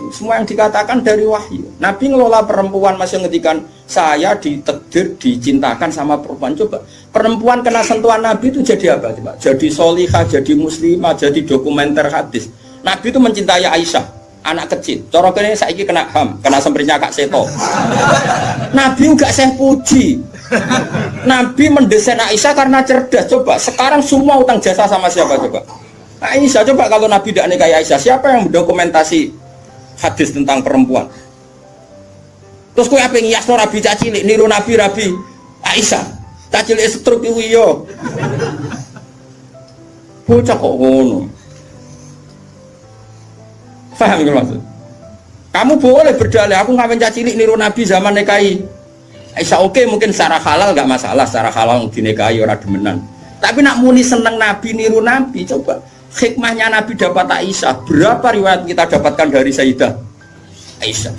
wahyu. Semua yang dikatakan dari wahyu. Nabi ngelola perempuan masih ngendikan saya ditakdir dicintakan sama perempuan. Coba perempuan kena sentuhan Nabi itu jadi apa? Coba jadi solihah, jadi muslimah, jadi dokumenter hadis. Nabi itu mencintai Aisyah, anak kecil. Cara kene saiki kena HAM, kena semprinya Kak Seto. Nabi enggak saya puji. Nabi mendesain Aisyah karena cerdas. Coba sekarang semua utang jasa sama siapa coba? Aisyah. Coba kalau Nabi tidak nikahi Aisyah, siapa yang mendokumentasi hadis tentang perempuan? Terus kowe ape ngiasno Nabi cacilik niru Nabi Aisyah. Cacilik struk iku yo. Bocah kok ngono. Paham nggak maksud? Kamu boleh berdalih aku ngapain cacilik niru Nabi zaman nikahi Aisyah. Oke, mungkin secara halal nggak masalah, secara halal dinikahi orang demenan. Tapi nak muni seneng Nabi niru Nabi, coba hikmahnya Nabi dapat Aisyah. Berapa riwayat kita dapatkan dari Sayyidah Aisyah?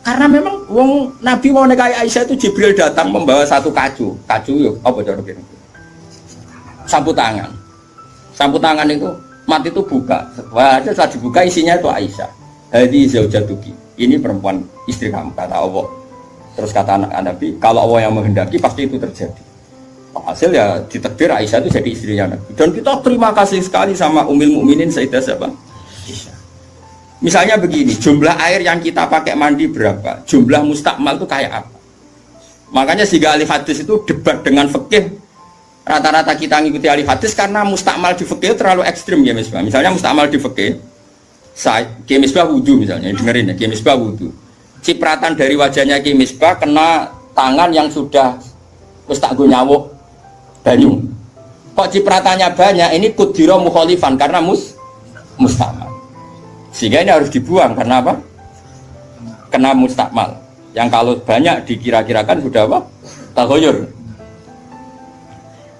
Karena memang wong Nabi mau nikahi Aisyah itu Jibril datang membawa satu kacu yuk apa cara gini? Sapu tangan itu mati itu buka. Wah, setelah dibuka isinya itu Aisyah. Hadi zaujatuki. Ini perempuan istri kamu, kata Allah. Terus kata anak Nabi, kalau Allah yang menghendaki pasti itu terjadi. Hasil ya ditakdir Aisyah itu jadi istrinya Nabi. Dan kita terima kasih sekali sama Ummul Mukminin Sayyidah siapa? Aisyah. Misalnya begini, jumlah air yang kita pakai mandi berapa? Jumlah mustakmal itu kayak apa? Makanya sehingga ahli hadis itu debat dengan fikih. Rata-rata kita ngikuti ahli hadis karena mustakmal di fikih terlalu ekstrim ya misalnya mustakmal di fikih. Ki Misbah wudu misalnya, dengerin ya, Ki Misbah wudu. Cipratan dari wajahnya Ki Misbah kena tangan yang sudah wis tak go nyawuk banyu. Kok cipratannya banyak? Ini kudira mukhalifan karena mustakmal. Sehingga ini harus dibuang karena apa? Kena mustakmal. Yang kalau banyak dikira-kirakan sudah apa? Taghayyur.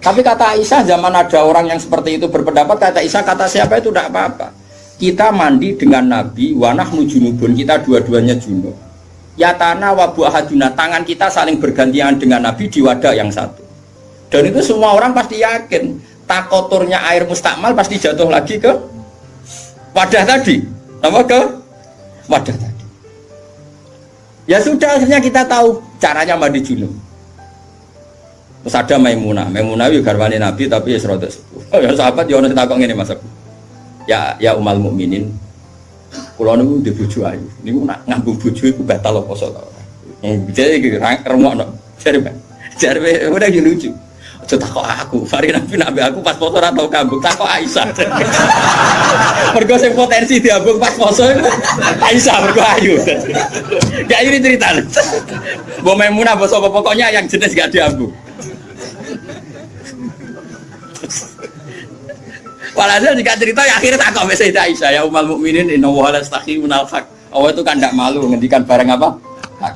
Tapi kata Aisyah zaman ada orang yang seperti itu berpendapat, kata Aisyah kata siapa itu tidak apa-apa. Kita mandi dengan Nabi, wanah junubun, kita dua-duanya junub. Yatana wabu ahaduna, tangan kita saling bergantian dengan Nabi di wadah yang satu. Dan itu semua orang pasti yakin, tak kotornya air mustakmal pasti jatuh lagi ke wadah tadi. Apa ke wadah tadi? Ya sudah, akhirnya kita tahu caranya mandi junub. Terus ada Maimunah itu garwane Nabi tapi ya serodok sepuh. Ya sahabat ya ono sing takok ngene Mas. Ya umal mukminin. Kula niku ndek bojo ayu. Niku nak ngambung bojo iku batal apa poso ta ora. Jadi iki remokno. Jare udah iki lucu. Aja takok aku, Fari Nabi aku pas poso ora tau ngambung, takok Aisyah. Mergo sing potensi diambung pas poso Aisyah mergo ayu. Gak ini ceritane. Mbok Maimunah apa sapa pokoknya yang jenis gak diambung. Walhasil jika cerita ya akhirnya tak kok Sayyidah Aisyah ya ummul mukminin inna wa la stakhiyunal haq. Allah itu kan tidak malu ngendikan barang apa? Hak.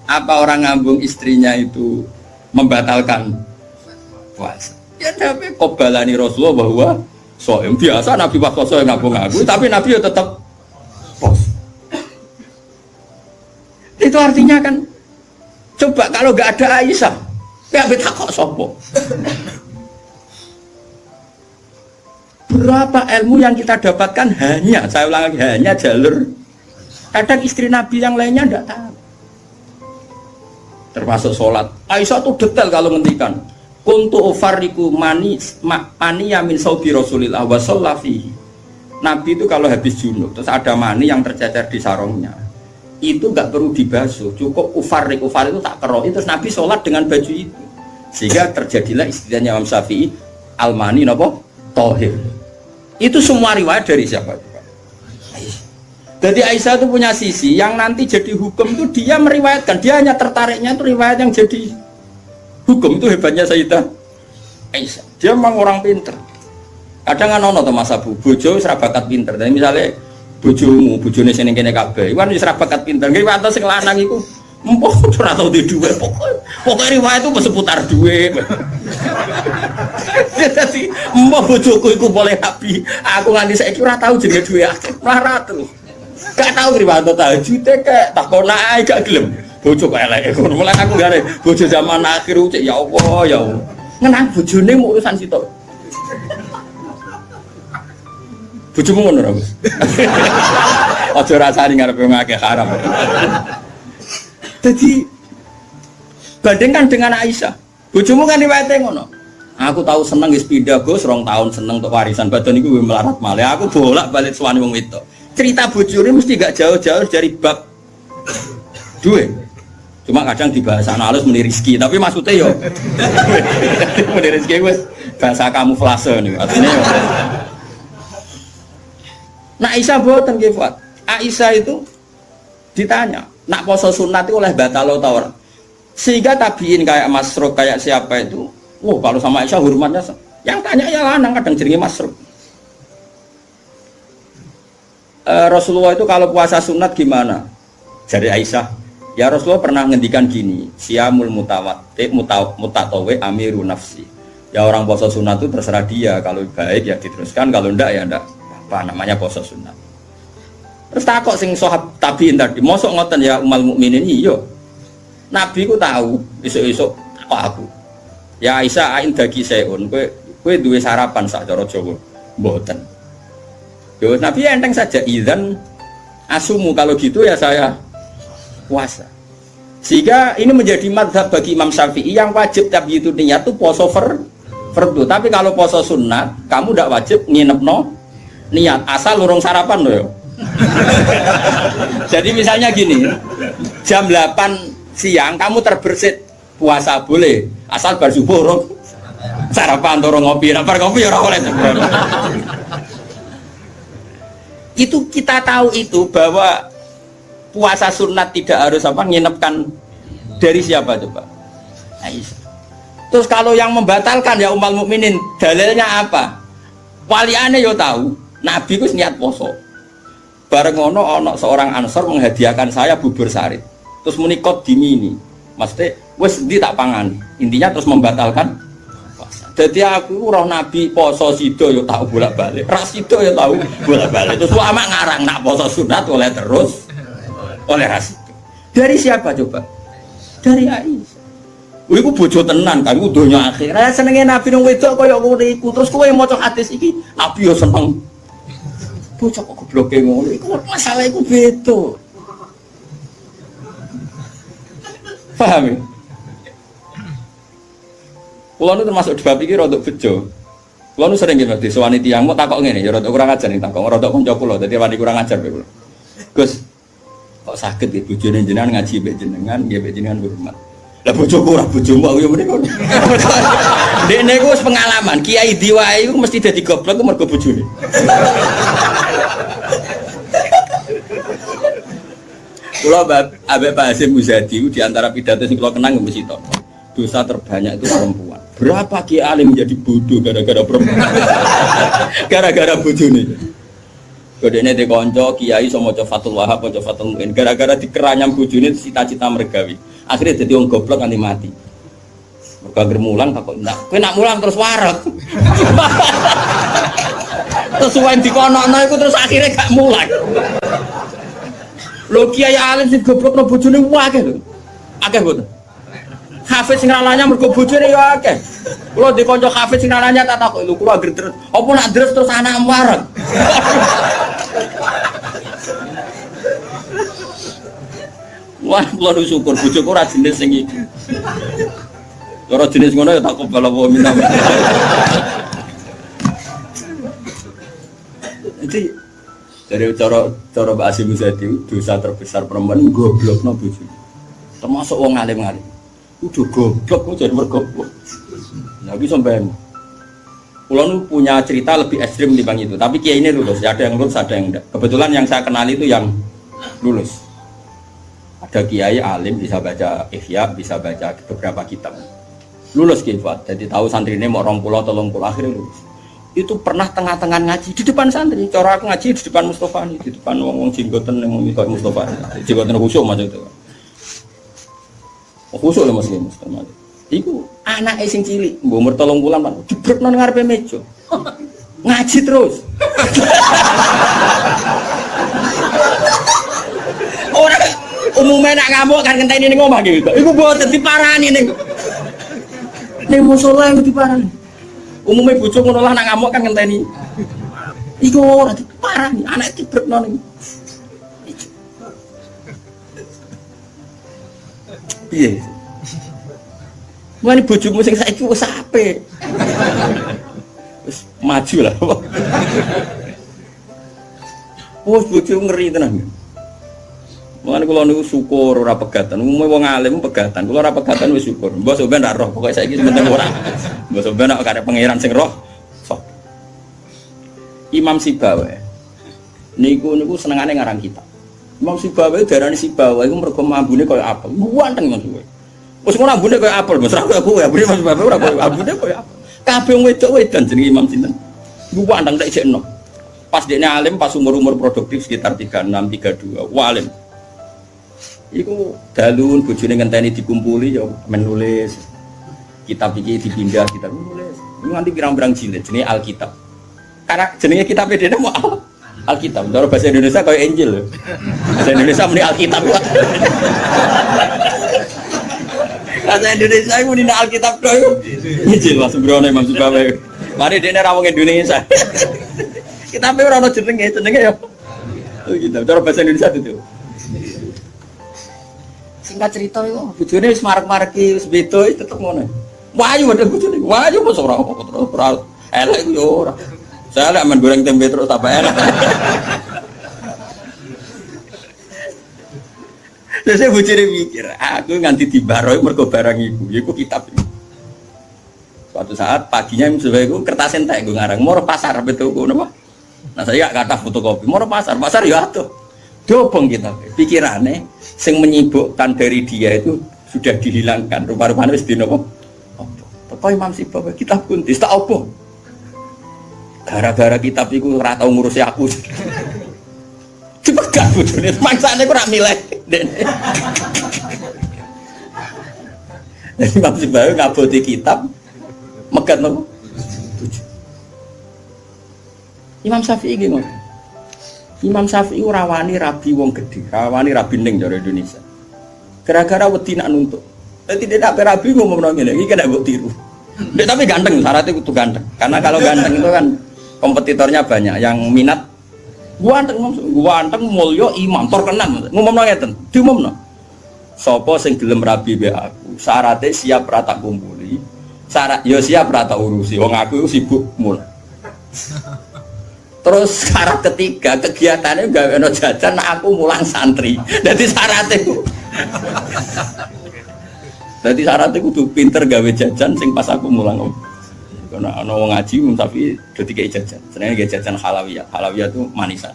Apa orang ngambung istrinya itu membatalkan puasa? Ya Nabi qobalani Rasulullah bahwa soem biasa Nabi pas poso ngambung aku, tapi Nabi ya tetap pos. Itu artinya kan coba kalau enggak ada Aisyah, ya betak kok sopo? Berapa ilmu yang kita dapatkan hanya, saya ulang lagi, hanya jalur. Kadang istri Nabi yang lainnya tidak tahu. Termasuk sholat. Aisyah tuh detail kalau ngendikan. Kuntu ufarriku mani yamin saudi Rasulillah wa shallafihi. Nabi itu kalau habis junub, terus ada mani yang tercecer di sarungnya. Itu nggak perlu dibasuh, cukup ufarrik itu tak keroh. Terus Nabi sholat dengan baju itu. Sehingga terjadilah istilahnya Imam Syafi'i al-mani nopo tohir. Itu semua riwayat dari siapa? Aisyah. Jadi Aisyah itu punya sisi yang nanti jadi hukum itu dia meriwayatkan, dia hanya tertariknya itu riwayat yang jadi hukum. Itu hebatnya Sayyidah Aisyah. Dia memang orang pinter. Kadang kan ono to Mas Abu, bojo wis ra bakat pinter. Tapi misalnya bojone sing kene kabeh, iku kan wis ra bakat pinter. Nggih wates sing lanang iku empuk ora tau di duwe pokoknya riwayat itu seputar duwe. Jadi mbok bojoku iku boleh Nabi, aku nganti saiki ora tau jenenge duwe akeh ora terus gak tau riwayat tahajud kek takon ae gak gelem bojo kok elek ngono. Mulane aku gare bojo zaman akhir cek ya Allah ngenang bojone mu urusan sitok. Bojomu ngono ora, Gus? Aja rasani ngarepe ngakeh haram. Jadi bandingkan dengan Aisyah. Bojomu kan riwayate ngono. Aku tahu seneng wis pindah Gus, 2 tahun seneng untuk warisan badan iku melarat malih. Aku bolak-balik suwani wong wedok. Cerita bojone mesti gak jauh-jauh dari bab duit. Cuma kadang di bahasa halus muni rezeki, tapi maksudnya yo muni rezeki wis bahasa kamuflase niku. Artinya yo. Nah Aisyah boten nggih, Fuad. Aisyah itu ditanya, nak poso sunat itu oleh batal atau ora? Sehingga tabiin kayak Masruq kayak siapa itu, kalau sama Aisyah hormatnya, yang tanya ya lanang kadang jenenge Masruq. Rasulullah itu kalau puasa sunat gimana? Jadi Aisyah, ya Rasulullah pernah ngendikan gini, siyamul mutatawe amiru nafsi. Ya orang puasa sunat itu terserah dia, kalau baik ya diteruskan, kalau enggak ya enggak. Apa namanya puasa sunat. Terus takok sing sahab tabiin tadi, mosok ngoten ya umal mukminin iya. Nabi ku tahu, esuk-esuk takok aku. Ya Aisyah ain dagi seun, kowe duwe sarapan sak cara Jawa. Mboten. Yo Nabi enteng saja idzan asumu kalau gitu ya saya puasa. Sehingga ini menjadi mazhab bagi Imam Syafi'i yang wajib tabyitun niat itu poso fardu. Tapi kalau poso sunat, kamu tidak wajib nginepno niat asal urung sarapan loh. Jadi misalnya gini, jam 8 siang kamu terbersit puasa boleh, asal bar subuh urung sarapan atau ngopi, bar kopi ya ora oleh. Itu kita tahu itu bahwa puasa sunat tidak harus apa nginepkan dari siapa coba? Aisyah. Terus kalau yang membatalkan ya ummul mukminin, dalilnya apa? Waliane yo tahu, Nabi ku niat poso. Bareng ono seorang Ansor menghadiahkan saya bubur sarit. Terus menikot dimini. Maksudnya wis ndi tak pangan. Intinya terus membatalkan puasa. Jadi aku roh Nabi poso sido yo tahu bolak-balik. Ras sido yo tahu bolak-balik. Terus lama ngarang nak poso sunat oleh terus oleh ras itu. Dari siapa coba? Dari Aisyah. Iku bojo tenan kan iku donya akhirat. Senenge Nabi nang wedok kaya ngono iku. Terus kowe maca hadis iki, Nabi yo seneng. Bocah kok gobloke ngono iku masalah iku beda. Paham ya? Kulo nu termasuk di bab iki rodok bejo. Kulo nu sering ngene disowani tiyang mau takok ngene ya rodok kurang ajar ning takok rodok kanca kula dadi wani kurang ajar kula. Gus kok saged iki bojone jenengan ngaji mbek jenengan nggih mbek jenengan hormat. Lah bojoku ora bojomu aku ya mriko. Dekne ku wis pengalaman, kiai diwae iku mesti dadi goblok mergo bojone. Kula Habib Hasyim Muzadi di antara pidato sing kula kenang mesti to. Dosa terbanyak itu perempuan. Berapa kiai alim menjadi bodoh gara-gara perempuan? Gara-gara bojone. Godene de kanca kiai iso maca Fathul Wahab, maca Fathul Muin. Gara-gara dikeranyam bojone cita-cita mergawi. Akhirnya jadi wong goblok nganti mati. Mergo anggere mulang takok ndak. Kowe nak mulang terus wareg. Terus suwen dikonokno iku terus akhirnya gak mulang. Lho kiai alim sing goblokno bojone akeh lho. Akeh mboten. Hafiz sing ralanya mergo bojone ya akeh. Kula di kanca hafiz sing ralanya tak takok lho kula anggere terus apa nak deres terus anak wareg. Wah, kula syukur bojoku ora jenis sing iki. Ora jenis ngono ya tak kobal apa minta. Jadi dari cara Mbak Hasyim Muzadi dosa terbesar perempuan goblokno bojone. Termasuk wong alim-alim. Udah goblok kok jadi mergoblok. Nah, iki sampean. Kula nu punya cerita lebih ekstrim dibanding itu, tapi kiai ini lulus, ada yang lulus, ada yang enggak. Kebetulan yang saya kenal itu yang lulus. Ada kiai alim bisa baca Ihya, bisa baca beberapa kitab. Lulus kifat, jadi tahu santri ini mau 20 atau 30 akhirnya lulus. Itu pernah tengah-tengah ngaji di depan santri. Cara aku ngaji di depan Mustafa nih, di depan wong jenggoten yang ngomong Mustafa. Jenggoten khusyuk macam itu. Khusyuk lah Mas Mustafa. Iku anak sing cilik, umur 30 kan, jebrekno nang ngarepe meja. Ngaji terus. Orang umumnya nak ngamuk kan ngenteni ning omah gitu. Iku mboten diparani ning musala yang diparani. Umumnya bojo ngono lah nak ngamuk kan ngenteni. Iku ora parah nih, anak dibrekno ning. Piye? Mane bojomu sing saiki wis apik. Wis maju lah. Wes bojomu ngeri tenan. Mane kula niku syukur ora pegatan. Umume wong alim pegatan. Kula ora pegatan wis syukur. Mbok sampean ra roh, pokoke saiki penting ora. Mbok sampean nek karep pangeran sing roh. Sok. Imam Sibawa. Niku senengane ngarang kitab. Imam Sibawa darani Sibawa iku mergo ambune koyo apel. Ganteng Mas kowe. Wis ngono ambune koyo apel, Mas. Ora koyo kowe, ambune Mas Sibawa ora koyo ambune koyo apel. Kabeh wong wedok-wedan jenenge Imam sinten. Iku ganteng tak jekno. Pas dekne alim pas umur-umur produktif sekitar 36, 32. Alim. Iku dalun bojone ngenteni dikumpuli ya menulis. Kitab iki dipindah kitab nulis. Nganti pirang-pirang jilid jenenge Alkitab. Karena jenenge kitab dene mau Alkitab. Cara bahasa Indonesia kayak Injil. Bahasa Indonesia muni Alkitab. Bahasa Indonesia muni Alkitab koyo Injil Mas Brono Imam Sibawa. Mari dene ra wong Indonesia. Kitabe ora ono jenenge ya. Oh gitu. Cara bahasa Indonesia itu. Singkat cerita itu, bojone wis marek-mareki wis beda tetep ngono. Wayu ada bojone. Wayu mos ora apa terus elek yo ora. Saya lek men goreng tempe terus tambah enak. Terus saya bojone mikir, aku nganti dibaroi mergo barang iku, iku kitab. Suatu saat paginya sebagai iku kertas entek nggo ngarang, moro pasar betul ngono apa? Nah saya gak kata fotokopi, moro pasar ya atuh. Dobong kita, pikirannya yang menyibukkan dari dia itu sudah dihilangkan. Rupa-rupanya wis dino apa? Teko Imam Sibawa kitab kuntis tak apa? Gara-gara kitab iku ora tau ngurusi aku. Dipegat bojone, mangsane ku ora milih. Jadi Imam Sibawa ngaboti kitab megat napa? Imam Syafi'i iki ngono. Imam Syafi'i rawani rabi wong gede, rawani rabi ning cara Indonesia. Gara-gara wedi nak nuntut. Dadi tidak rabi ngomong ngene, iki kena mbok tiru. Tapi ganteng, syaratnya kudu ganteng. Karena kalau ganteng itu kan kompetitornya banyak yang minat. Ganteng mulya imam terkenal. Ngomongno ngeten, diumumno. Sapa sing gelem rabi mbek aku, syaratnya siap ra tak kumpuli. Syarat ya siap ra tak urusi. Wong aku sibuk mul. Terus syarat ketiga kegiatannya gawe ono jajan aku mulang santri. Jadi syaratnya jadi syaratnya kudu pinter gawe jajan sing pas aku mulang. Karena ono wong ngaji tapi do dikei jajan. Senenge gawe jajan halawiyah. Halawiyah itu manisan.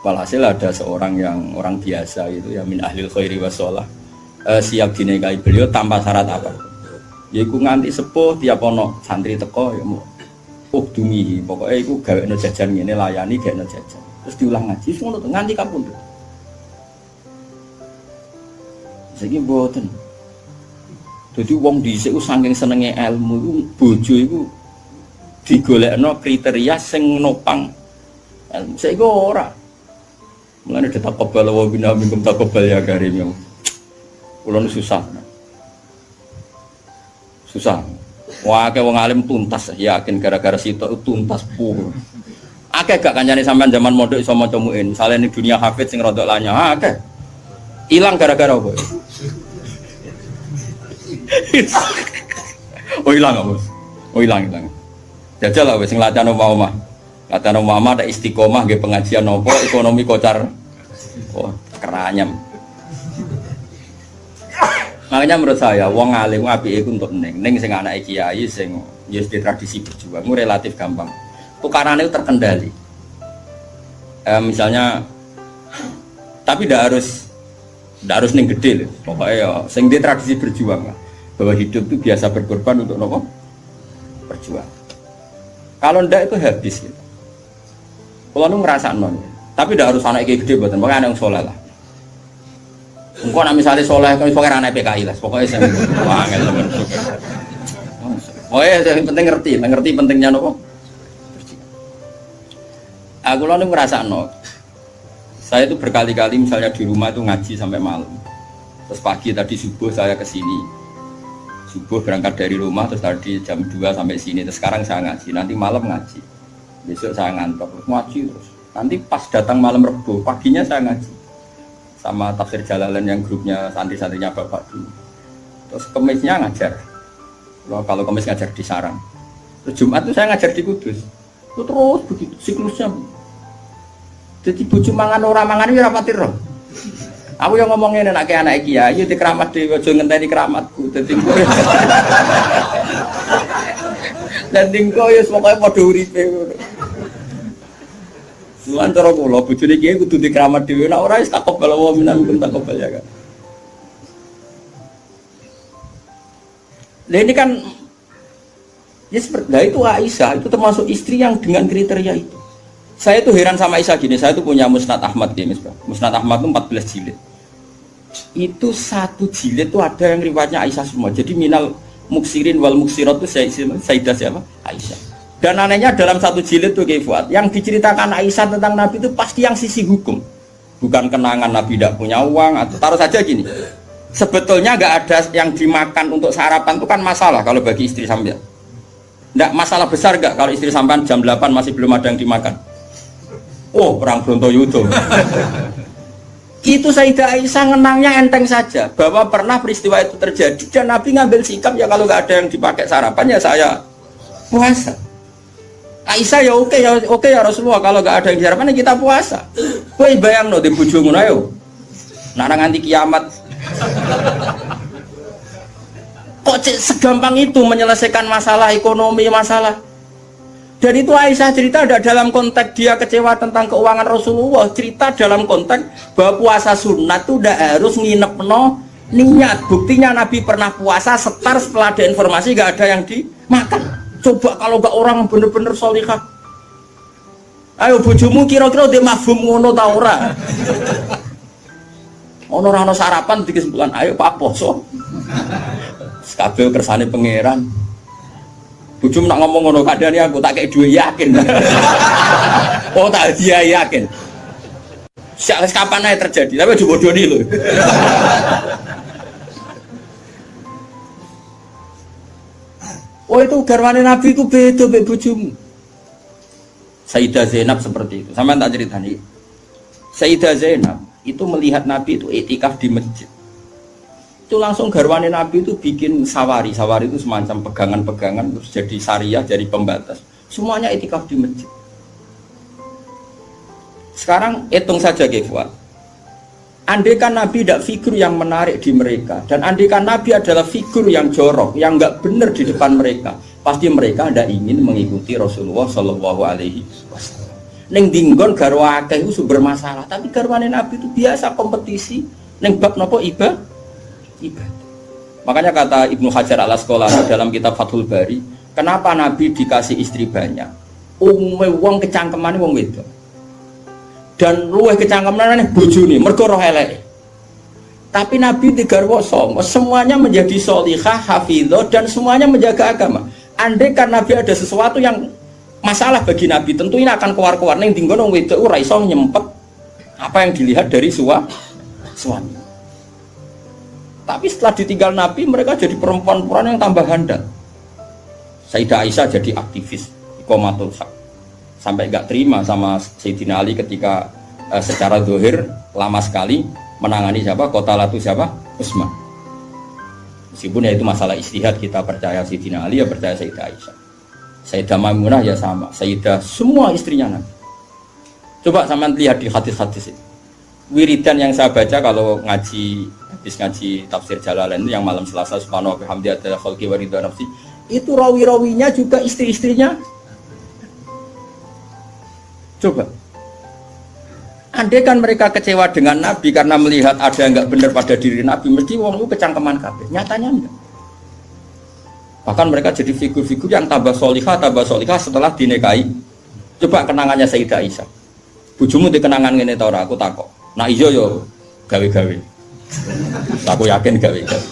Walhasil ada seorang yang orang biasa itu ya min ahlil khairi wassalah. Siap dinikahi beliau tanpa syarat apa. Yaiku nganti sepuh tiap ono santri teko ya mau dumi, pokoknya itu gawe jajan ini layani gawe jajan. Terus diulang ngaji, semua itu nganti kapun tuh. Saya boten. Jadi wong dhisik saking senenge ilmu itu bojo itu digolekno kriteria sing nopang ilmu. Saiki ora. Mulane ditakobal wa bina minkum takobal ya karim. Kula susah. Susah. Wah, kayak wong alim tuntas, yakin gara-gara sitok tuntas puh. Akeh gak kancane sampean zaman mondok iso maca muin. Misale ning dunia hafid sing rodok lanyah, akeh. Ilang gara-gara apa? Oh ilang apa, Bos? Oh ilang. Jajal lah wis sing latihan omah-omah. Latihan omah ada istiqomah nggih pengajian nopo ekonomi kocar. Oh, keranyam. Makanya menurut saya, wong alim apike iku untuk ning sing anake kiai sing ya di tradisi berjuang itu relatif gampang. Tukarannya itu terkendali. Misalnya, tapi tidak harus ning gede loh. Pokoknya ya, sing di tradisi berjuang lah. Bahwa hidup itu biasa berkorban untuk nopo berjuang. Kalau ndak itu habis. Gitu. Kalau nu ngerasa non, tapi tidak harus anak kiai gede buatan. Pokoknya anak yang soleh lah. Engkau nak misalnya soleh, kau pokoknya anak PKI lah, pokoknya saya angel teman. Yang penting ngerti pentingnya nopo. Aku lalu ngerasa no, saya itu berkali-kali misalnya di rumah itu ngaji sampai malam. Terus pagi tadi subuh saya kesini, subuh berangkat dari rumah terus tadi jam 2 sampai sini terus sekarang saya ngaji, nanti malam ngaji, besok saya ngantor ngaji terus nanti pas datang malam Rebo paginya saya ngaji sama tafsir Jalalain yang grupnya santri-santrinya bapak dulu, terus Kemisnya ngajar, kalau Kemis ngajar di Sarang, terus Jumat itu saya ngajar di Kudus, itu terus begitu siklusnya. Jadi bojo mangan ora mangan iki ora pati roh. Aku yang ngomongin anak kiai di keramat dhewe aja ngenteni keramatku. Dadi dan dingko ya pokoke padha uripe ngono. Lan cara kula bojone kiai kudu di keramat dhewe nek ora wis takobal wa minkum takobal ya kan. Lah ini kan ya seperti itu Aisyah itu termasuk istri yang dengan kriteria itu. Saya tuh heran sama Aisyah gini, saya tuh punya Musnad Ahmad ya, Musnad Ahmad itu 14 jilid. Itu satu jilid tuh ada yang riwayatnya Aisyah semua. Jadi minal muksirin wal muksirat itu Sayyidah siapa? Aisyah. Dan anehnya dalam satu jilid tuh Fuad, yang diceritakan Aisyah tentang Nabi itu pasti yang sisi hukum. Bukan kenangan Nabi tidak punya uang atau taruh saja gini. Sebetulnya nggak ada yang dimakan untuk sarapan itu kan masalah kalau bagi istri sampean. Nggak masalah besar nggak kalau istri sampean jam 8 masih belum ada yang dimakan. Oh, perang Brontoyudo. Itu Sayyidah Aisyah ngenangnya enteng saja bahwa pernah peristiwa itu terjadi dan Nabi ngambil sikap ya kalau nggak ada yang dipakai sarapan ya saya puasa. Aisyah ya oke ya Rasulullah kalau nggak ada yang sarapan ya kita puasa. Kowe bayangno di bojomu ayo. Nak nganti kiamat. Kok segampang itu menyelesaikan masalah ekonomi masalah. Dan itu Aisyah cerita ada dalam konteks dia kecewa tentang keuangan Rasulullah, cerita dalam konteks bahwa puasa sunat itu udah harus nginep niat. Buktinya Nabi pernah puasa setar setelah ada informasi gak ada yang dimakan. Coba kalau gak orang bener-bener sholihah. Ayo bojomu kira-kira dia mafhum ngono ta ora? Ono ora ono sarapan di kesimpulan ayo Pak poso. Kabeh kersane pangeran. Bujum nak ngomong ngono kadane aku tak kei duwe yakin. Oh tak dia yakin. Siapa kapan aja terjadi, tapi dibodoni lho. Oh itu garwane Nabi itu beda mbek bojomu. Sayyidah Zainab seperti itu. Sampeyan tak ceritani. Sayyidah Zainab itu melihat Nabi itu iktikaf di masjid. Itu langsung garwane Nabi itu bikin sawari itu semacam pegangan-pegangan terus jadi syariah, jadi pembatas semuanya itikaf di masjid. Sekarang hitung saja Fuad, andai kan Nabi tidak figur yang menarik di mereka dan andai kan Nabi adalah figur yang jorok yang nggak benar di depan mereka, pasti mereka tidak ingin mengikuti Rasulullah Shallallahu Alaihi Wasallam. Neng dinggon garwa akeh itu sumber masalah, tapi garwane Nabi itu biasa kompetisi neng bab nopo ibadah. Makanya kata Ibnu Hajar al Asqalani dalam kitab Fathul Bari, kenapa Nabi dikasih istri banyak? Wong kecangkemane wong wedok. Dan luwih kecangkemane bojone mergo roh eleke. Tapi Nabi digarwa semuanya menjadi sholihah, hafizah dan semuanya menjaga agama. Andai kan Nabi ada sesuatu yang masalah bagi Nabi, tentu ini akan keluar-keluar ning dinggon wong wedok ora iso nyempet apa yang dilihat dari suami. Tapi setelah ditinggal Nabi, mereka jadi perempuan-perempuan yang tambah handal. Sayyidah Aisyah jadi aktivis Iqamatul Haq. Sampai gak terima sama Sayyidina Ali ketika secara zahir lama sekali menangani siapa? Qatalatu siapa? Utsman. Meskipun ya itu masalah ijtihad, kita percaya Sayyidina Ali ya percaya Sayyidah Aisyah. Sayyidah Maimunah ya sama, Sayyidah semua istrinya Nabi. Coba sama lihat di hadis-hadis itu. Wiridan yang saya baca kalau habis ngaji tafsir Jalalain itu yang malam Selasa subhanahu wa bihamdi adalah khalqi wa ridha nafsi, itu rawi-rawinya juga istri-istrinya. Coba andai kan mereka kecewa dengan Nabi karena melihat ada yang enggak benar pada diri Nabi, mesti wong itu kecangkeman kabeh. Nyatanya enggak. Bahkan mereka jadi figur-figur yang tambah solihah setelah dinikahi. Coba kenangannya Sayyidah Aisyah. Bojomu di kenangan ngene ta ora? Aku takok. Nah iya yo gawe-gawe. Aku yakin gawe-gawe.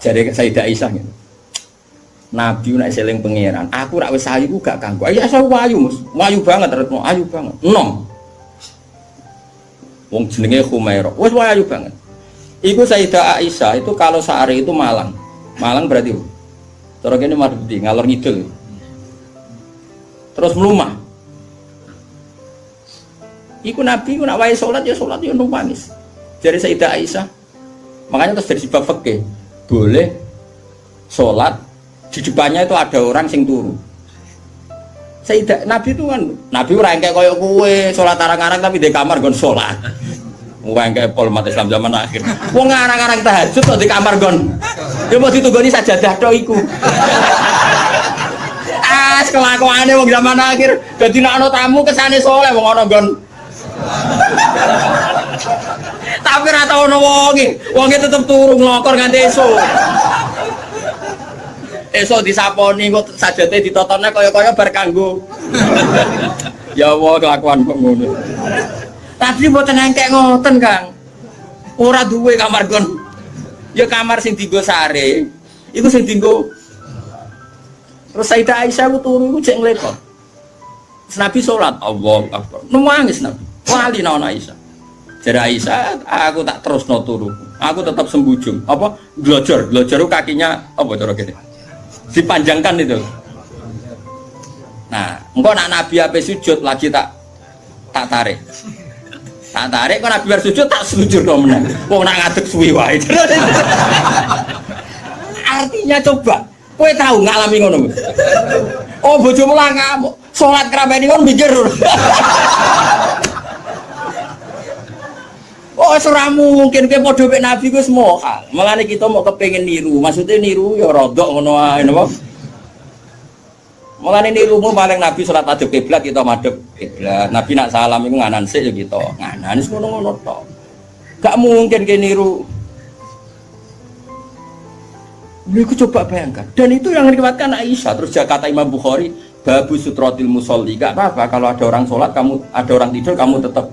Jadi Sayyidah Aisyah gitu. Nabi nek seling pangeran, aku rak wis ayu gak kanggo. Ayo asal wayu, Mas. Wayu banget retno, ayu banget. Enom. Wong jenenge Khumairah. Wis wayu banget. Iku Sayyidah Aisyah itu kalau sehari itu malang. Malang berarti. Cara kene Mardi ngalor ngidul. Terus melumah. Iku Nabi ku nak wae salat ya nangis. Dari Sayyidah Aisyah. Makanya terus dari sebab fikih boleh salat di depannya itu ada orang sing turu. Sayyidah Nabi itu kan Nabi ora engke koyo kowe salat arang-arang tapi di kamar nggon salat. Ora engke pol umat Islam zaman akhir. Wong arang-arang tahajud kok di kamar nggon. Ya mau ditunggoni sajadah tok iku. Kelakuane wong zaman akhir dadi nek ana tamu kesane saleh wong ana nggon. Tapi ora tau ono wonge tetep turu nglokor nganti esuk. Esok disaponi kok sajate ditotone kaya-kaya bar kanggo. Ya Allah kelakuan kok ngono. Tapi mboten engkek ngoten, Kang. Ora duwe kamar gon. Ya kamar sing dienggo sare. Iku sing dienggo. Terus Sayyidah Aisyah ku turu iku jek nglekot. Nabi salat, Allahu Akbar. Nangis Nabi. Wali naon Aisyah. Jare Aisyah, aku tak terusno turu. Aku tetap sembujung. Apa? Glojor ku kakinya apa cara kene? Dipanjangkan itu. Nah, engkau nak Nabi apa sujud lagi tak tarik. Tak tarik kok Nabi bersujud tak sujud dong menang. Wong nak ngadeg suwi wae. Artinya coba, kowe tahu ngalami ngono. Oh bojomu lah kamu salat krameni kon mikir. Oh ora mungkin kowe padha mek Nabi ku semua hal. Mulane kita mau kepengin niru. Maksudnya niru ya rodok ngono ae napa. Mulane nirumu paling Nabi salat madhep kiblat kita madhep kiblat. Nabi nak salam iku nganan sik ya kita. Nganan wis ngono-ngono tok. Gak mungkin kowe niru. Niku coba bayangkan. Dan itu yang diriwayatkan Aisyah. Terus kata Imam Bukhari, babu sutratil musolli. Gak apa-apa kalau ada orang sholat, kamu ada orang tidur, kamu tetap.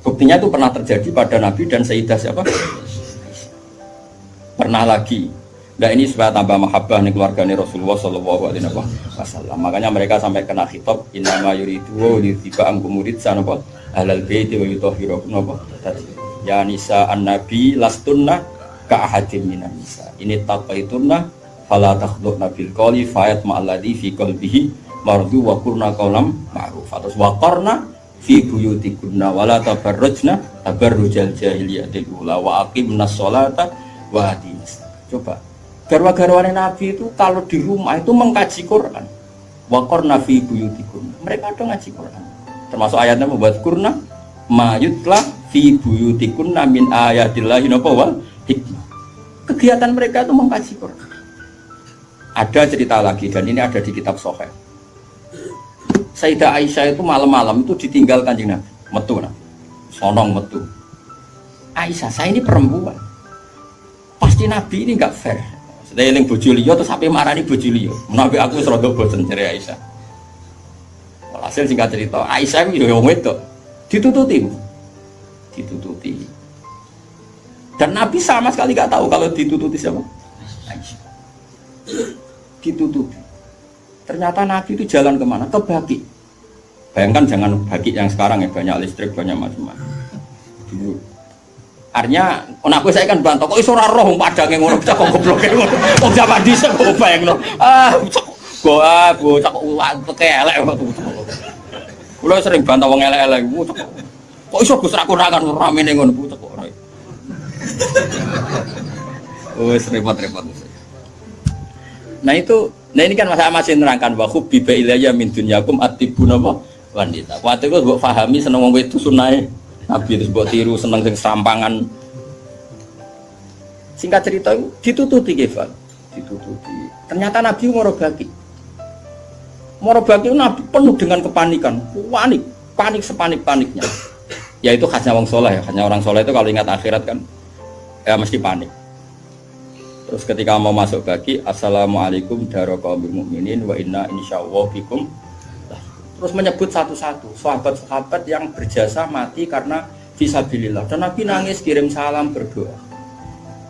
Buktinya itu pernah terjadi pada Nabi dan Sayyidah siapa? Pernah lagi. Nah ini supaya tambah mahabbah nih keluarganya Rasulullah Shallallahu Alaihi Wasallam. Makanya mereka sampai kena khitab innama yuridu wa yutiba angkumurid sanapa alal baiti wa yutahhirukum apa? Ya nisa an-nabi lastunna ka ahadin minan nisa. Ini taqaitunna fala takhdhuna bil qawli fayat ma'alladhi fi qalbihi mardu wa qurna qawlam ma'ruf. Terus wa qarna fi buyutikunna wala tabarrujna tabarrujal jahiliyatil ula wa aqimnas sholata wa atimis. Coba garwa-garwane Nabi itu kalau di rumah itu mengkaji Quran. Wa qarna fi buyutikunna. Mereka ada ngaji Quran. Termasuk ayatnya membuat kurna ma yutla fi buyutikunna min ayatillahi wal hikmah. Kegiatan mereka itu mengkaji Quran. Ada cerita lagi dan ini ada di kitab Sahih. Sayyidah Aisyah itu malam-malam itu ditinggal Kanjeng Nabi, metu nah. Sonong metu. Aisyah, saya ini perempuan. Pasti Nabi ini enggak fair. Saya eling bojo liya terus sampai marani bojo liya. Menawi aku wis rada bosen jare Aisyah. Walhasil singkat cerita, Aisyah itu yo wedok. Ditututi. Dan Nabi sama sekali enggak tahu kalau ditututi siapa? Aisyah. Ditututi. Ternyata Nabi itu jalan kemana? Ke Baqi. Bayangkan jangan Baqi yang sekarang ya, banyak listrik, banyak macam-macam. Dulu. Artinya, aku saya kan bantah, kok iso ora roh padange ngono, bisa kok gobloke ngono. Kok zaman dhisik kok bayangno. Bocah kok elek waktu. Kulo sering bantah wong elek-elek, kok iso Gus ra kurangan ramene ngono bocah kok ora. Wes repot-repot. Nah ini kan saya masih nerangkan bahwa biba ilayya min dunyakum atibuna wanita. Waktu itu mbok pahami seneng wong itu sunnahe Nabi terus mbok tiru seneng sing serampangan. Singkat cerita ditututi Kefal. Ditututi. Ternyata Nabi Morobaki. Morobaki itu Nabi penuh dengan kepanikan, panik sepanik-paniknya. Ya itu khasnya wong soleh ya, khasnya orang soleh itu kalau ingat akhirat kan ya mesti panik. Terus ketika mau masuk Baqi, assalamualaikum daraqaumil mukminin wa inna insyaallah bikum. Terus menyebut satu-satu sahabat-sahabat yang berjasa mati karena fisabilillah. Dan Nabi nangis kirim salam berdoa.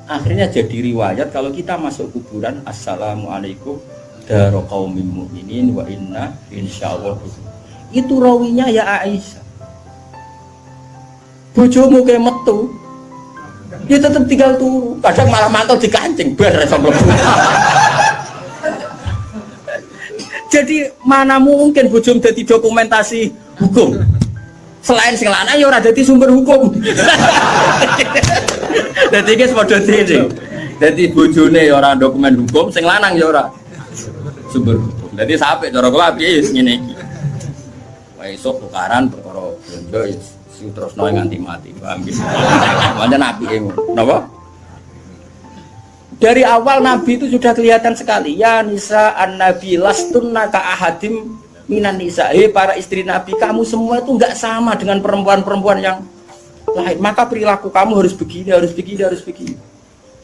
Akhirnya jadi riwayat kalau kita masuk kuburan assalamualaikum daraqaumil mukminin wa inna insyaallah bikum. Itu rawinya ya Aisyah. Bojomu ke metu. dia tetap tinggal turu. Kadang malah mantul dikancing bar sampai. Jadi mana mungkin bojom dadi dokumentasi hukum. Selain sing lanang ya ora dadi sumber hukum. Dadi iki padha dene. Dadi bojone ya ora dokumen hukum, sing lanang ya ora sumber hukum. Dadi sampe cara kula piye ngene iki. Wah esuk tukaran perkara bondo terusno nganti mati. Paham iki. Pancen apike ngono. Napa? Dari awal Nabi itu sudah kelihatan sekali. Ya nisa an-nabi lastunna ka ahadim minan nisa. Para istri Nabi, kamu semua itu enggak sama dengan perempuan-perempuan yang lain. Maka perilaku kamu harus begini, harus begini, harus begini.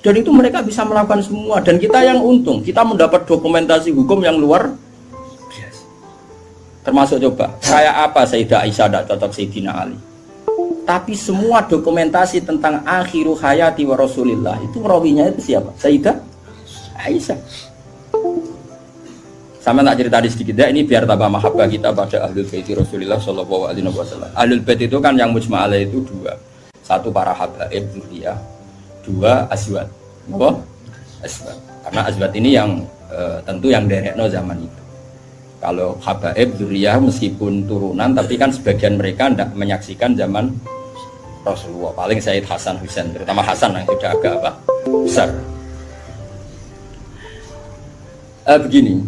Dan itu mereka bisa melakukan semua. Dan kita yang untung, kita mendapat dokumentasi hukum yang luar biasa. Termasuk coba, kayak apa Sayyidah Aisyah tidak cocok Sayyidina Ali. Tapi semua dokumentasi tentang akhiru hayati wa Rasulillah itu rawinya itu siapa? Sayyidah Aisyah. Sama tak cerita sedikit ya, ini biar tambah mahabbah kita pada Ahlul Bait Rasulillah sallallahu alaihi wasallam. Ahlul Bait itu kan yang mujma' alaih itu dua. Satu para habaib dzurriyyah, dua azwat. Apa? Azwat. Karena azwat ini yang tentu yang derekno zaman itu. Kalau habaib dzurriyyah meskipun turunan tapi kan sebagian mereka tidak menyaksikan zaman Rasulullah, paling Sayyid Hasan Husain, terutama Hasan yang sudah agak besar. Begini,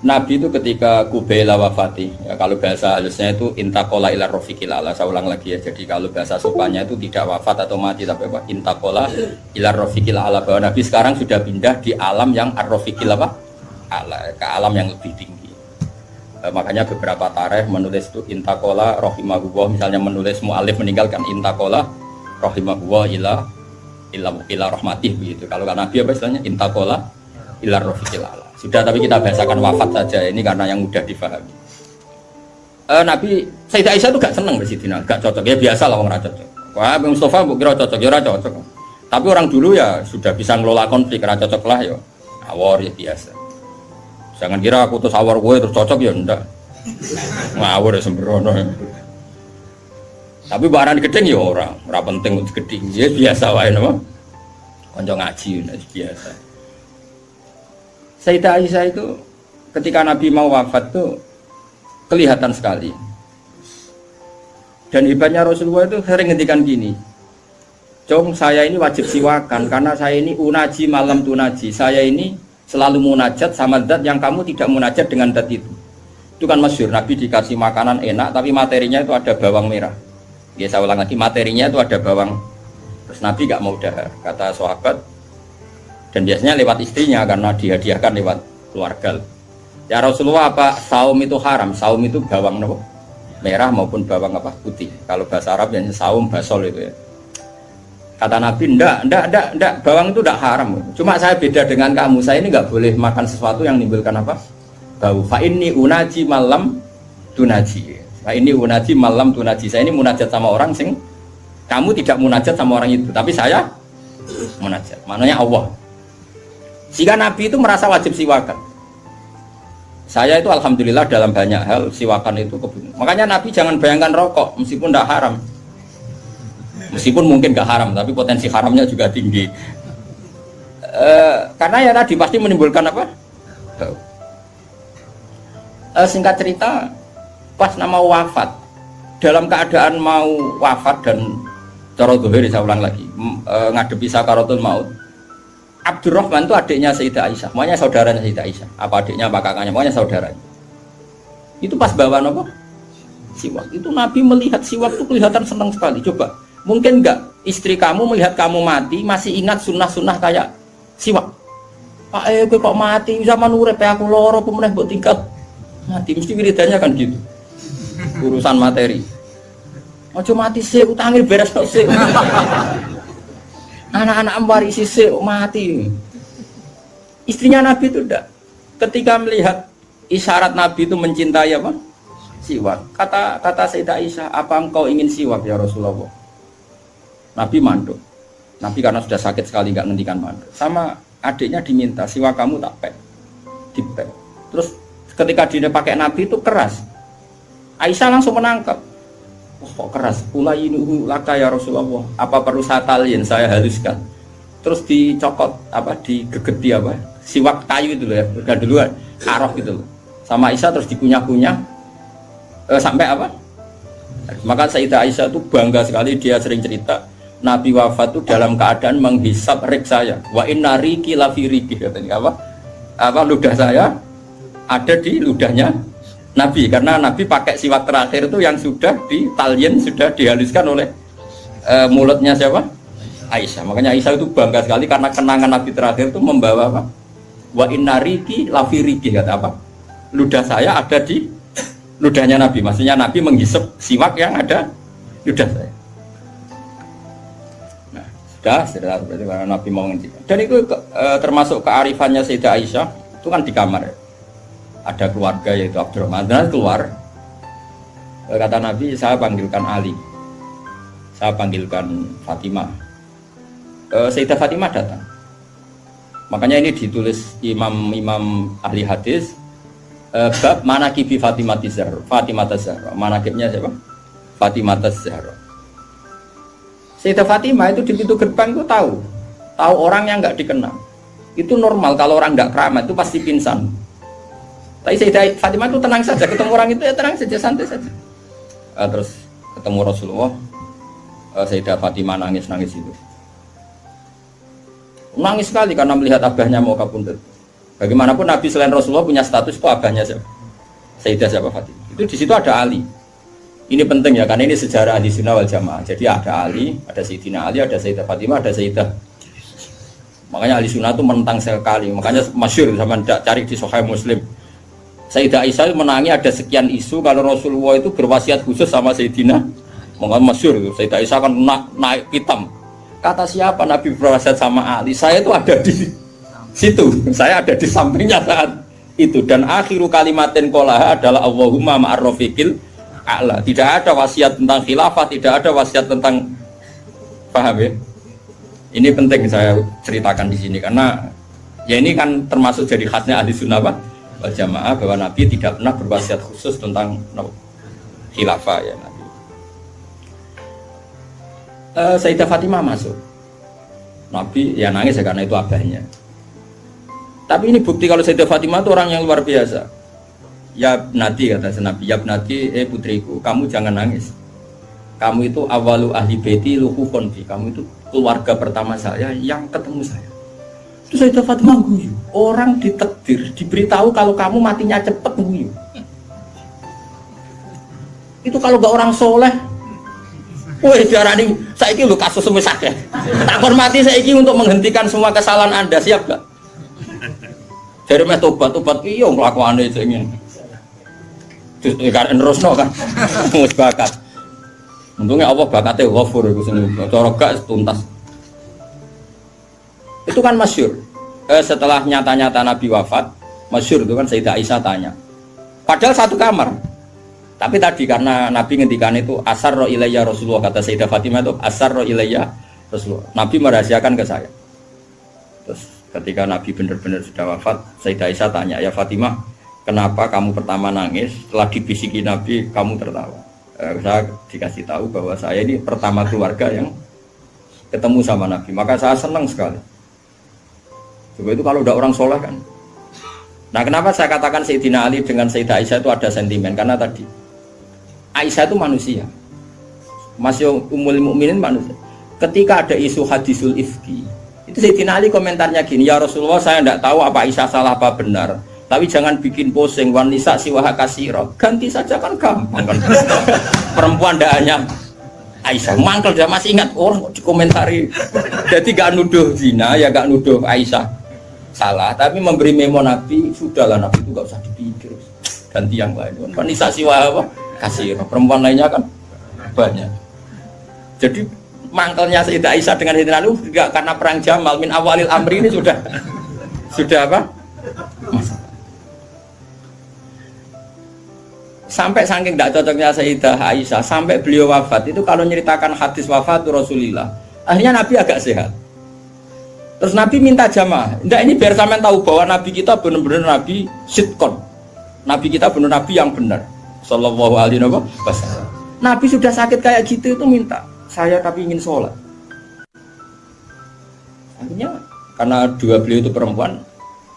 Nabi itu ketika Kubaila wafati, ya, kalau bahasa halusnya itu intakola ila rofiqil ala. Saya ulang lagi ya, jadi kalau bahasa sopannya itu tidak wafat atau mati, tapi apa? Intakola ila rofiqil ala, bahwa Nabi sekarang sudah pindah di alam yang ar-rofiqil ala, ke alam yang lebih tinggi. Makanya beberapa tarikh menulis itu intakola rohimahullah, misalnya menulis mu'alif meninggalkan intakola rohimahullah ila rahmatih begitu. Kalau Nabi apa istilahnya intakola ila rofiqil ala. Sudah, tapi kita bahasakan wafat saja ini karena yang mudah difahami. Nabi Sayyidah Aisyah itu gak seneng Sidina, gak cocok ya, biasa lah orang cocok. Wah, Mustafa mbok kira cocok ya ora cocok. Tapi orang dulu ya sudah bisa ngelola konflik, ora cocok lah ya. Awor ya biasa. Jangan kira aku terus awar gue terus cocok ya ndak. Ngawur ya sembrono. Tapi barang gedeng ya ora penting untuk gedeng. Ya biasa wae napa. Kanca ngaji biasa. Sayyidah Aisyah itu ketika Nabi mau wafat tuh kelihatan sekali. Dan hebatnya Rasulullah itu sering ngendikan gini. Jong saya ini wajib siwakan karena saya ini unaji malam tunaji. Saya ini selalu munajat sama zat yang kamu tidak munajat dengan zat itu. Itu kan masyhur, Nabi dikasih makanan enak tapi materinya itu ada bawang merah. Ya saya ulang lagi, materinya itu ada bawang. Terus Nabi gak mau dahar, kata sahabat. Dan biasanya lewat istrinya karena dihadiahkan lewat keluarga. Ya Rasulullah, apa saum itu haram? Saum itu bawang merah maupun bawang putih. Kalau bahasa Arab yang saum basol itu ya. Kata Nabi, enggak, bawang itu enggak haram. Cuma saya beda dengan kamu, saya ini enggak boleh makan sesuatu yang menimbulkan apa? Bau. Fa inni unaji malam tunaji. Fa inni unaji malam tunaji. Saya ini munajat sama orang sing kamu tidak munajat sama orang itu, tapi saya munajat. Maknanya Allah. Jika Nabi itu merasa wajib siwakan. Saya itu alhamdulillah dalam banyak hal siwakan itu kebutuhan. Makanya Nabi jangan bayangkan rokok meskipun enggak haram. Meskipun mungkin gak haram, tapi potensi haramnya juga tinggi. Karena ya tadi pasti menimbulkan apa? Singkat cerita, pas nama wafat, dalam keadaan mau wafat dan cara dohir, saya ulang lagi, ngadepi sakaratul maut. Abdurrahman itu adiknya Sayyidah Aisyah, makanya saudaranya Sayyidah Aisyah. Apa adiknya, apa kakaknya, makanya saudaranya. Itu pas bawa apa? Siwak. Itu Nabi melihat siwak itu kelihatan senang sekali. Coba. Mungkin enggak istri kamu melihat kamu mati masih ingat sunnah-sunnah kayak siwak. Pak gue kok mati zaman urip aku loro pemenang buat tinggal mati mesti wiridannya kan gitu. Urusan materi. Ojo mati sih utangnya beres tok sih. Anak-anak warisi sih mati. Istrinya Nabi itu enggak. Ketika melihat isyarat Nabi itu mencintai apa? Siwak. Kata Sayyidah Aisyah, apa engkau ingin siwak ya Rasulullah? Nabi manduk. Nabi karena sudah sakit sekali nggak ngendikan manduk. Sama adiknya diminta siwak kamu tak pek, dipek. Terus ketika dia pakai Nabi itu keras. Aisyah langsung menangkap. Oh, kok keras. Ulayinu laka ya Rasulullah. Apa perlu saya talin, saya haluskan. Terus dicokot apa digegeti apa? Siwak kayu itu loh ya. Udah duluan arah gitu loh. Sama Aisyah terus dikunyah-kunyah sampai apa? Maka Sayyidah Aisyah itu bangga sekali, dia sering cerita Nabi wafat itu dalam keadaan menghisap rik saya. Wa inna riki lafi riki katanya apa? Apa ludah saya ada di ludahnya Nabi, karena Nabi pakai siwak terakhir itu yang sudah ditalyen, sudah dihaluskan oleh mulutnya siapa? Aisyah. Makanya Aisyah itu bangga sekali karena kenangan Nabi terakhir itu membawa apa? Wa inna riki lafi riki kata apa? Ludah saya ada di ludahnya Nabi. Maksudnya Nabi menghisap siwak yang ada ludah saya. Nah, sudah berarti karena Nabi mau ngendikan. Dan itu termasuk kearifannya Sayyidah Aisyah, itu kan di kamar ya. Ada keluarga yaitu Abdurrahman, dan keluar kata Nabi, saya panggilkan Ali, saya panggilkan Fatimah. Sayyidah Fatimah datang. Makanya ini ditulis imam ahli hadis bab manaqibi Fatimah Zahra. Manaqibnya siapa? Fatimah Zahra. Sayyidah Fatimah itu di pintu gerbang itu tahu orang yang nggak dikenal. Itu normal, kalau orang nggak keramat itu pasti pingsan. Tapi Sayyidah Fatimah itu tenang saja, ketemu orang itu ya tenang saja, santai saja. Terus ketemu Rasulullah, Sayyidah Fatimah nangis itu. Nangis sekali karena melihat abahnya mau kabundut. Bagaimanapun Nabi selain Rasulullah punya status itu abahnya siapa? Sayyidah siapa? Fatimah. Itu di situ ada Ali. Ini penting ya, karena ini sejarah Ahli Sunnah wal Jamaah. Jadi ada Ali, ada Sayyidina Ali, ada Sayyidah Fatimah, ada Sayyidah. Makanya Ahli Sunnah itu menentang sekali. Makanya masyhur sama cari di Sahih Muslim. Sayyidah Aisyah menangi ada sekian isu kalau Rasulullah itu berwasiat khusus sama Sayyidina. Makanya masyhur itu. Sayyidah Aisyah kan naik hitam. Kata siapa Nabi berwasiat sama Ali? Saya itu ada di situ. Saya ada di sampingnya saat itu. Dan akhiru kalimatin qolaha adalah Allahumma ma'ar rafiqil a'la. Tidak ada wasiat tentang khilafah, tidak ada wasiat tentang, paham ya? Ini penting saya ceritakan di sini karena ya ini kan termasuk jadi khasnya Ahli Sunnah wal Jamaah bahwa Nabi tidak pernah berwasiat khusus tentang khilafah ya Nabi. Sayyidah Fatimah masuk. Nabi ya nangis ya karena itu abahnya. Tapi ini bukti kalau Sayyidah Fatimah itu orang yang luar biasa. Ya Nabi kata Nabi, ya Nabi, putriku, kamu jangan nangis. Kamu itu awalu ahli baiti luhukon bi. Kamu itu keluarga pertama saya yang ketemu saya. Itu Sayyidah Fatimah guyu. Orang ditakdir, diberitahu kalau kamu matinya cepet guyu. Itu kalau gak orang soleh. Woi diarani saiki lho kasus semisah ya. Tak hormati saiki untuk menghentikan semua kesalahan Anda, siap gak? Dari meh tobat iya nglakuane jenenge. Terus kan nerusno kan. Wis bakat. Untungnya Allah bakatnya ghafur iku sing cara gak tuntas. Itu kan masyhur. Setelah nyata-nyata Nabi wafat, masyhur itu kan Sayyidah Aisyah tanya. Padahal satu kamar. Tapi tadi karena Nabi ngendikan itu asarro ilayya Rasulullah, kata Sayyidah Fatimah itu asarro ilayya Rasulullah. Nabi merahasiakan ke saya. Terus ketika Nabi benar-benar sudah wafat, Sayyidah Aisyah tanya, ya Fatimah, kenapa kamu pertama nangis? Setelah dibisiki Nabi, kamu tertawa. Saya dikasih tahu bahwa saya ini pertama keluarga yang ketemu sama Nabi. Maka saya senang sekali. Coba itu kalau udah orang soleh kan. Nah kenapa saya katakan Sayyidina Ali dengan Sayyidah Aisyah itu ada sentimen? Karena tadi Aisyah itu manusia, masih umul mukminin manusia. Ketika ada isu hadisul ifki, itu Sayyidina Ali komentarnya gini, ya Rasulullah saya tidak tahu apa Aisyah salah apa benar, tapi jangan bikin pusing, wanisa siwaha kasiro, ganti saja kan gampang kan. Perempuan tidak hanya Aisyah, mangkel dia masih ingat orang kok dikomentari. Jadi gak nuduh zina ya gak nuduh Aisyah salah, tapi memberi memo Nabi, sudahlah Nabi itu gak usah dipikir, ganti yang lain. Wanisa siwaha apa? Kasih perempuan lainnya kan banyak. Jadi mangkelnya Sayyidah Aisyah dengan Sayyidina Ali juga karena perang Jamal min awalil amri ini sudah apa? Sampai saking tidak cocoknya Sayyidah Aisyah sampai beliau wafat itu kalau nyeritakan hadis wafat Rasulullah, akhirnya Nabi agak sehat. Terus Nabi minta jamaah. Enggak, ini biar sampean tahu bahwa Nabi kita benar-benar Nabi sidqon. Nabi kita benar Nabi yang benar. Sallallahu alaihi wasallam. Nabi sudah sakit kayak gitu itu minta, saya tapi ingin sholat. Akhirnya karena dua beliau itu perempuan,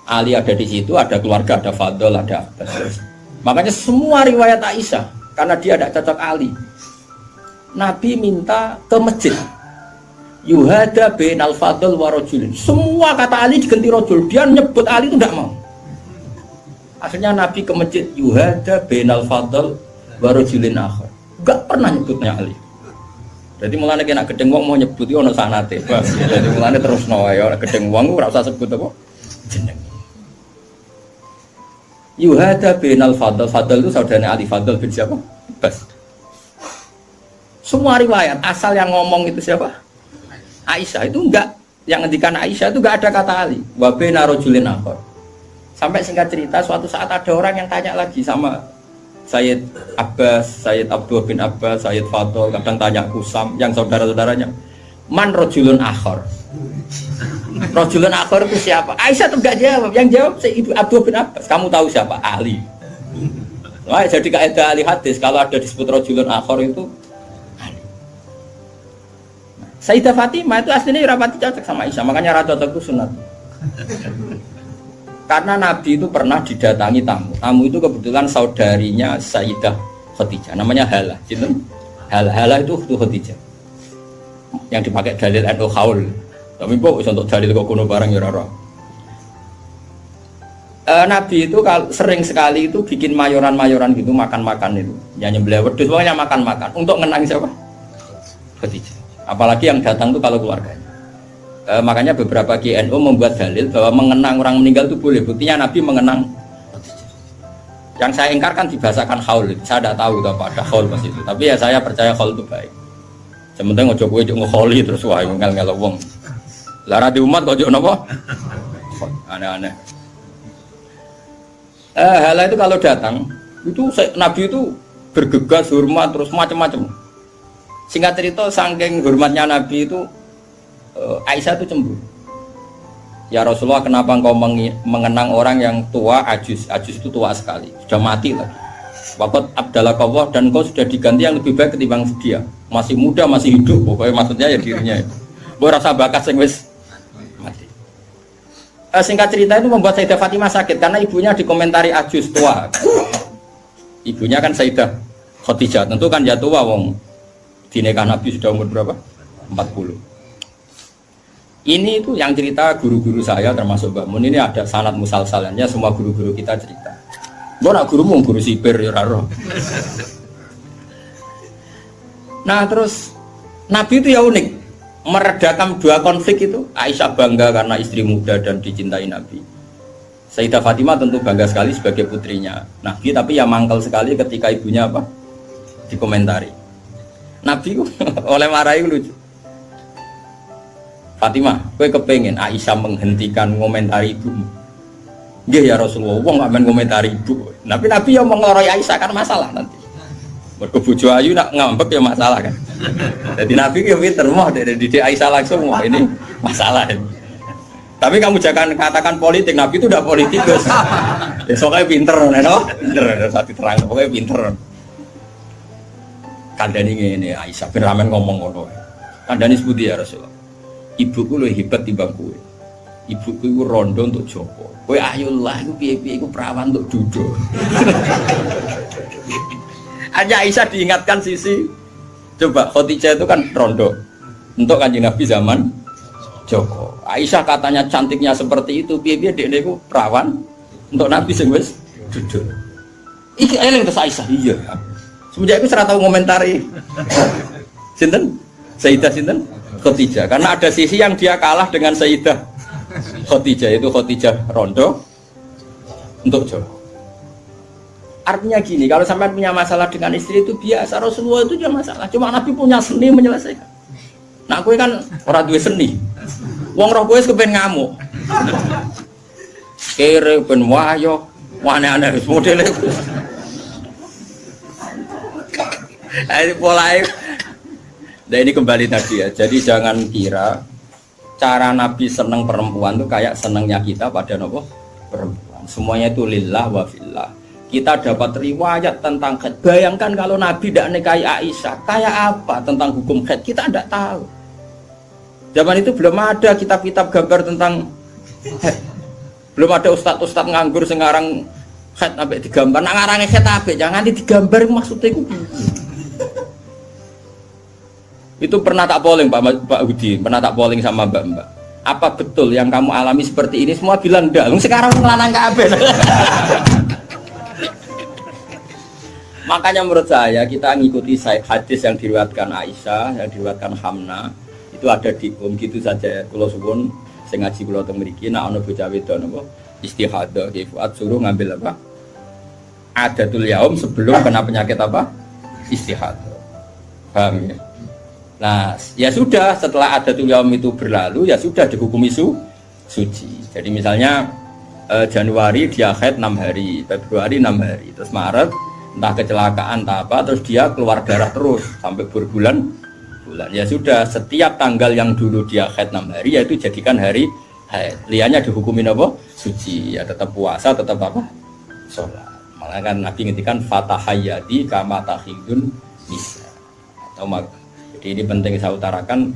Ali ada di situ, ada keluarga, ada Fadl, ada Abbas. Makanya semua riwayat Aisyah, karena dia tidak cocok Ali, Nabi minta ke masjid. Yuhada bin al-Fadl wa rajulin. Semua kata Ali diganti rajul. Dia nyebut Ali itu tidak mau. Akhirnya Nabi ke masjid. Yuhada bin al-Fadl wa rajulin akhar. Enggak pernah nyebutnya Ali. Jadi mulanya kena gedeng wong mau nyebut itu ono sanate. Jadi mulanya terus wae ora gedeng wong ora usah sebut apa jeneng. Yuhada bin al-Fadl. Fadl itu saudaranya Ali. Fadl bin siapa? Bas. Semua riwayat asal yang ngomong itu siapa? Aisyah. Itu enggak, yang ngendikan Aisyah itu enggak ada kata Ali. Wa baina rajulin akhar. Sampai singkat cerita suatu saat ada orang yang tanya lagi sama Sayyid Abbas, Sayyid Abdullah bin Abbas, Sayyid Fadl, kadang tanya Kusam yang saudara-saudaranya. Man rajulun akhar. Rajulun akhar itu siapa? Aisyah tuh enggak jawab. Yang jawab Sayyid Abdullah bin Abbas. Kamu tahu siapa? Ali. Wah, jadi kaidah ahli hadis kalau ada disebut rajulun akhar itu Sayyidah Fatimah itu aslinya rapati cocok sama Aisyah, makanya rata cocok itu sunat. Karena Nabi itu pernah didatangi tamu. Tamu itu kebetulan saudarinya Sayyidah Khadijah, namanya Halah. Halah itu Khadijah. Yang dipakai dalil NU Khaul. Tapi kok untuk dalil kok kuno barang ya ora. Nabi itu sering sekali itu bikin mayoran-mayoran gitu, makan-makan itu. Ya nyembelih wedhus pokoknya makan-makan untuk ngenang siapa? Khadijah. Apalagi yang datang itu kalau keluarganya. Makanya beberapa GNU membuat dalil bahwa mengenang orang meninggal itu boleh. Buktinya Nabi mengenang. Yang saya ingkarkan dibahasakan haul. Saya tidak tahu apa ada haul pas itu. Tapi ya saya percaya haul itu baik. Sementara ngojo kowe ngeholi terus wae ngel-ngel wong. Lara di umat kok ojo napa? Aneh-aneh. Halah itu kalau datang itu Nabi itu bergegas hormat terus macam-macam. Singkat cerita, saking hormatnya Nabi itu Aisyah itu cemburu. Ya Rasulullah, kenapa engkau mengenang orang yang tua, ajus itu tua sekali, sudah mati lagi. Waqat abdalakawah, dan engkau sudah diganti yang lebih baik ketimbang dia. Masih muda, masih hidup, pokoknya maksudnya ya dirinya. Boleh rasa bakat sing wis mati. Singkat cerita itu membuat Sayyidah Fatimah sakit karena ibunya dikomentari ajus tua. Ibunya kan Sayyidah Khadijah, tentu kan ya tua wong. Di nikah Nabi sudah umur berapa? 40. Ini itu yang cerita guru-guru saya termasuk Mbak Mun, ini ada sanad musalsalannya, semua guru-guru kita cerita. Mbak nak gurumu guru sipir ya raro. Nah terus Nabi itu ya unik, meredakan dua konflik itu. Aisyah bangga karena istri muda dan dicintai Nabi. Sayyidah Fatimah tentu bangga sekali sebagai putrinya Nabi, tapi ya mangkel sekali ketika ibunya apa? Dikomentari. Nabi oleh marahi lucu. Fatimah, kowe kepengen Aisyah menghentikan komentari ibumu? Nggih ya Rasulullah, wong gak men komentari ibu. Tapi Nabi yang mengloroi Aisyah kan masalah nanti. Mergo bojo ayu nak ngambek ya masalah kan. Jadi Nabi ya pinter mah dari didik Aisyah langsung wah ini masalah ini. Tapi kamu jangan katakan politik, Nabi itu udah politikus. Besoknya pinter, no? Pinter, satu terang, pokoknya pinter. Kandani ngene Aisyah bin Ramen ngomong ngono. Kandani sebuti ya Rasulullah. Ibuku luwih hebat timbang kowe. Ibuku iku rondo untuk Joko. Kowe ayolah iku piye-piye iku perawan untuk Dudo. Hanya Aisyah diingatkan sisi coba Khadijah itu kan rondo untuk Kanjeng Nabi zaman Joko. Aisyah katanya cantiknya seperti itu, piye-piye dekne iku perawan untuk Nabi sing wis Dudo. Iki eling terus Aisyah iya. Semenjak itu saya tahu komentari sinten Sayyidah sinten Khadijah, karena ada sisi yang dia kalah dengan Sayyidah Khadijah, itu Khadijah rondo untuk Joko. Artinya gini, kalau sampai punya masalah dengan istri itu biasa, Rasulullah itu juga masalah, cuma Nabi punya seni menyelesaikan. Nah kowe kan orang duwe seni, wong roh kowe kepen ngamuk kere ben wayo aneh-aneh modele. Ini polanya. Nah ini kembali tadi ya. Jadi jangan kira cara Nabi seneng perempuan itu kayak senengnya kita pada nopo perempuan. Semuanya itu lillah wa fillah. kita dapat riwayat tentang haid. Bayangkan kalau Nabi tidak nikahi Aisyah, kayak apa tentang hukum haid? Kita tidak tahu. Zaman itu belum ada kitab-kitab gambar tentang haid. Belum ada ustadz-ustadz nganggur sekarang haid sampai digambar. Nak ngarang haid apa? Jangan digambar maksudnya itu. Itu pernah tak polling Pak Hudi, pernah tak polling sama Mbak. Apa betul yang kamu alami seperti ini? Semua bilang enggak. Sekarang ngelanang kabeh. Makanya menurut saya kita ngikuti hadis yang diriwayatkan Aisyah, yang diriwayatkan Hamna, itu ada di gitu saja. Kula suwun sing ngaji kula teng mriki nek ana bocah wedok napa istihadah ki Fuad suruh ngambil apa? Adatul yaum sebelum kena penyakit apa? Istihadah. Paham ya? Nah, ya sudah setelah adatul yaum itu berlalu ya sudah dihukumi suci. Jadi misalnya Januari dia haid 6 hari, Februari 6 hari, terus Maret entah kecelakaan entah apa, terus dia keluar darah terus sampai berbulan-bulan. Ya sudah, setiap tanggal yang dulu dia haid 6 hari yaitu jadikan hari haid. Liannya dihukumin apa? Suci. Ya tetap puasa, tetap apa? Sholat. Malah kan Nabi ngintikan fatahayyati kama tahidun nisa. Atau jadi ini penting saya utarakan,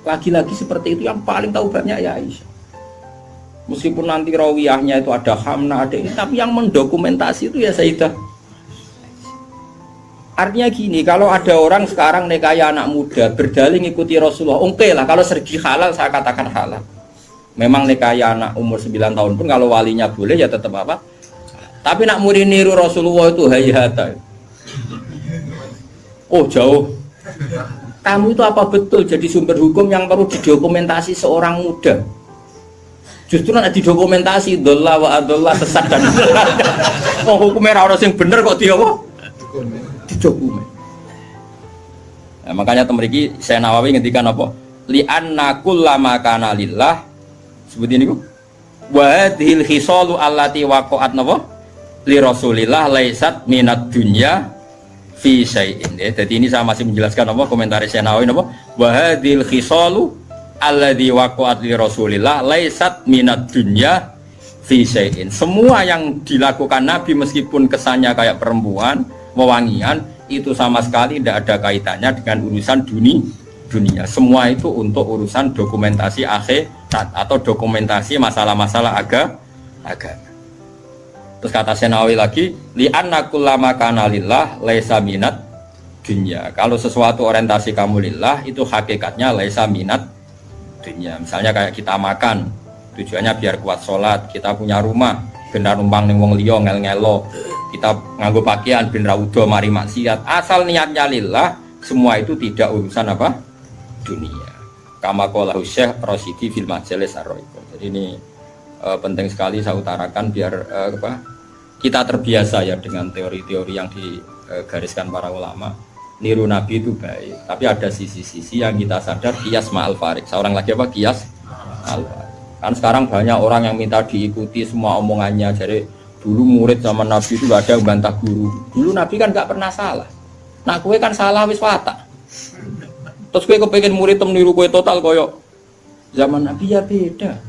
lagi-lagi seperti itu yang paling tahu banyak ya Aisyah. Meskipun nanti rawiyahnya itu ada Hamna, ada ini, tapi yang mendokumentasi itu ya Sayyidah. Artinya gini, kalau ada orang sekarang nikahi anak muda, berdalih ngikuti Rasulullah, oke lah, kalau segi halal saya katakan halal. Memang nikahi anak umur 9 tahun pun kalau walinya boleh ya tetap apa. Tapi nak murid niru Rasulullah itu hayata. Oh jauh. Kamu itu apa betul jadi sumber hukum yang perlu didokumentasi seorang muda? Justru nak didokumentasi dolla wa adolla sesat dan oh hukumnya orang yang bener kok dia apa? Didokumen. Nah, makanya temeriki saya Nawawi ngendikan apa? Li anna kullama kana lillah seperti ini kok. Wa hadhil khisalu allati waqa'at napa? Li Rasulillah laisat minad dunya fi syai'in. Jadi ini saya masih menjelaskan apa komentar saya Nawawi apa? Wa hadhil khisalu alladzi waqa'at li Rasulillah laisat minad dunya fi syai'in. Semua yang dilakukan Nabi meskipun kesannya kayak perempuan, wewangian, itu sama sekali tidak ada kaitannya dengan urusan dunia. Semua itu untuk urusan dokumentasi akhirat atau dokumentasi masalah-masalah agama. Terus kata Senawi lagi, li anna kullama kana lillah laisa minat dunya. Kalau sesuatu orientasi kamu lillah itu hakikatnya laisa minat dunya. Misalnya kayak kita makan, tujuannya biar kuat sholat. Kita punya rumah, benar numpang ning wong liya ngel-ngelo. Kita nganggo pakaian ben ra udo mari maksiat. Asal niatnya lillah, semua itu tidak urusan apa? Dunia. Kama qala Syekh Rasyidi fil Majalis Ar-Raiqah. Jadi ini penting sekali saya utarakan biar kita terbiasa ya dengan teori-teori yang digariskan para ulama. Niru Nabi itu baik, tapi ada sisi-sisi yang kita sadar kias ma'al farik. Seorang lagi apa? Kias ma'al farik. Kan sekarang banyak orang yang minta diikuti semua omongannya. Jadi dulu murid zaman Nabi itu gak ada yang bantah guru. Dulu Nabi kan gak pernah salah. Nah kue kan salah wis watak. Terus kue kepengen murid niru kue total koyok zaman Nabi ya beda.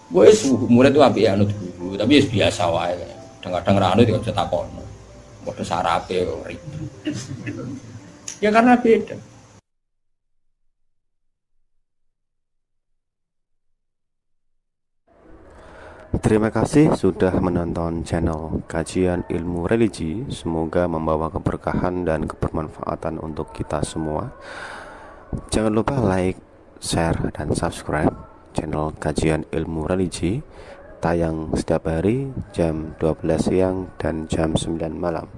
Gue murid itu api anut guru, tapi biasa wae. Dengar-dengar anut tidak bisa takon. Mode sarape ribet. Ya karena beda. Terima kasih sudah menonton channel Kajian Ilmu Religi. Semoga membawa keberkahan dan kebermanfaatan untuk kita semua. Jangan lupa like, share, dan subscribe channel Kajian Ilmu Religi, tayang setiap hari jam 12 siang dan jam 9 malam.